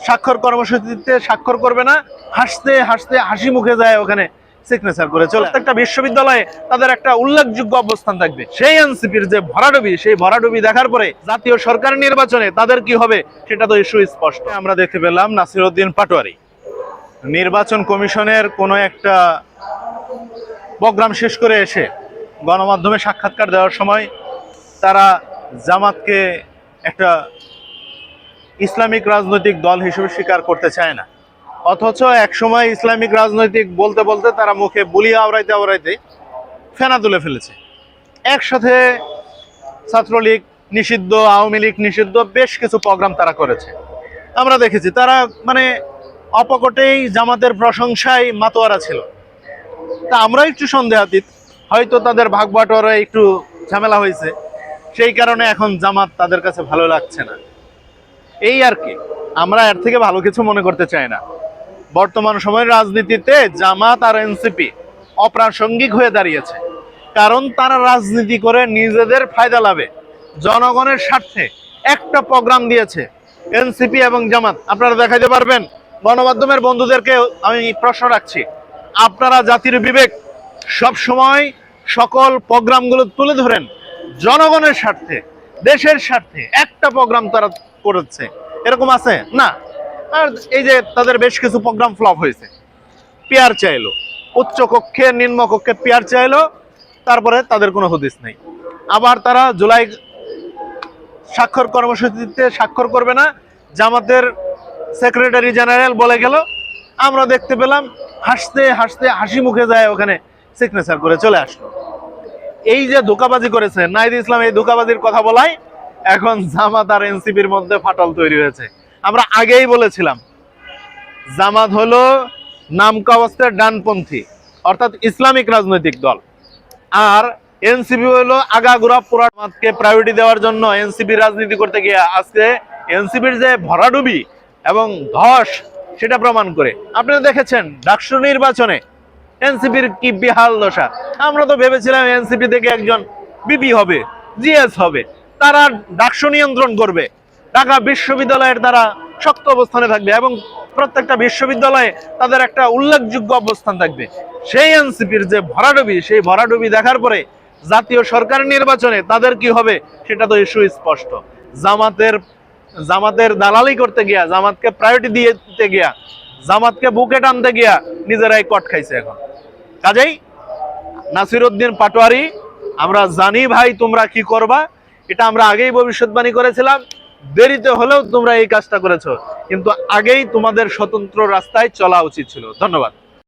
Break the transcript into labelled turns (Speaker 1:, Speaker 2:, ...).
Speaker 1: স্বাক্ষর কর্মসূচিতে স্বাক্ষর করবে না, হাসতে হাসতে হাসি মুখে যায় ওখানে সিগনেচার করে চলে। একটা বিশ্ববিদ্যালয়ে তাদের একটা উল্লেখযোগ্য অবস্থান থাকবে। সেই এনসিপির যে ভরাডুবি, সেই ভরাডুবি দেখার পরে জাতীয় সরকার নির্বাচনে তাদের কি হবে সেটা তো সুস্পষ্ট। আমরা দেখতে পেলাম নাসিরউদ্দিন পাটোয়ারি নির্বাচন কমিশনের কোনো একটা প্রোগ্রাম শেষ করে এসে গণমাধ্যমে সাক্ষাৎকার দেওয়ার সময় তারা জামাতকে একটা ইসলামিক রাজনৈতিক দল হিসেবে স্বীকার করতে চায় না, অথচ একসময় ইসলামিক রাজনৈতিক বলতে বলতে তারা মুখে বুলি আওড়াইতে আওড়াইতে ফেনা তুলে ফেলেছে। একসাথে ছাত্রলীগ নিষিদ্ধ, আওয়ামী লীগ নিষিদ্ধ, বেশ কিছু প্রোগ্রাম তারা করেছে। আমরা দেখেছি তারা মানে অপকটেই জামাতের প্রশংসায় মাতোয়ারা ছিল। তা আমরা একটু সন্দেহাতীত, হয়তো তাদের ভাগ বাটোয়ারা একটু ঝামেলা হয়েছে, সেই কারণে এখন জামাত তাদের কাছে ভালো লাগছে না, এই আর কি। আমরা এর থেকে ভালো কিছু মনে করতে চাই না। বর্তমান সময়ের রাজনীতিতে জামাত আর এনসিপি অপ্রাসঙ্গিক হয়ে দাঁড়িয়েছে, কারণ তারা রাজনীতি করে নিজেদের ফায়দা লাভে জনগণের স্বার্থে একটা প্রোগ্রাম দিয়েছে এনসিপি এবং জামাত। আপনারা দেখাইতে পারবেন? গণমাধ্যমের বন্ধুদেরকে আমি প্রশ্ন রাখছি, আপনারা জাতির বিবেক সব সময় সকল প্রোগ্রামগুলো তুলে ধরেন জনগণের স্বার্থে, দেশের স্বার্থে। একটা প্রোগ্রাম তারা করেছে এরকম আছে না? আর এই যে তাদের বেশ কিছু প্রোগ্রাম ফ্লপ হয়েছে, পিয়ার চাইলো, উচ্চ কক্ষে নিম্ন কক্ষে পিয়ার চাইলো, তারপরে তাদের কোনো হদিস নেই। আবার তারা জুলাই স্বাক্ষর কর্মসূচিতে স্বাক্ষর করবে না, জামাতের সেক্রেটারি জেনারেল বলে গেল, আমরা দেখতে পেলাম হাসতে হাসতে হাসি মুখে যায় ওখানে সিগনেচার করে চলে আসলো। এই যে ধোঁকাবাজি করেছে নাহিদ ইসলাম, এই ধোঁকাবাজির কথা বলাই এখন জামাত আর এনসিপির মধ্যে ফাটল তৈরি হয়েছে। আমরা আগেই বলেছিলাম জামাত হলো নামকা অবস্থার ডানপন্থী অর্থাৎ ইসলামিক রাজনৈতিক দল, আর এনসিপি হলো আগাগোড়া পুরাণকে প্রায়োরিটি দেওয়ার জন্য এনসিপি রাজনীতি করতে গিয়ে আজকে এনসিপির যে ভরাডুবি এবং ধস সেটা প্রমাণ করে। আপনারা দেখেছেন ডাকসু নির্বাচনে এনসিপির কি বেহাল দশা। আমরা তো ভেবেছিলাম এনসিপি থেকে একজন বিপি হবে, জিএস হবে, তারা ডাকসু নিয়ন্ত্রণ করবে, ঢাকা বিশ্ববিদ্যালয়ের তারা শক্ত অবস্থানে থাকবে এবং প্রত্যেকটা বিশ্ববিদ্যালয়ে তাদের একটা উল্লেখযোগ্য অবস্থান থাকবে। সেই এনসিপির যে ভরাডুবি, সেই ভরাডুবি দেখার পরে জাতীয় সরকার নির্বাচনে তাদের কি হবে সেটা তো সুস্পষ্ট। জামাতের দালালি করতে গিয়া, জামাতকে প্রায়োরিটি দিতে গিয়া, জামাতকে বুকে টানতে গিয়া নিজেরাই কট খাইছে এখন। কাজেই নাসিরউদ্দিন পাটোয়ারি, আমরা জানি ভাই তোমরা কি করবা, এটা আমরা আগেই ভবিষ্যৎবাণী করেছিলাম। দেরিতে হলেও তোমরা এই কাজটা করেছো, কিন্তু আগেই তোমাদের স্বতন্ত্র রাস্তায় চলা উচিত ছিল। ধন্যবাদ।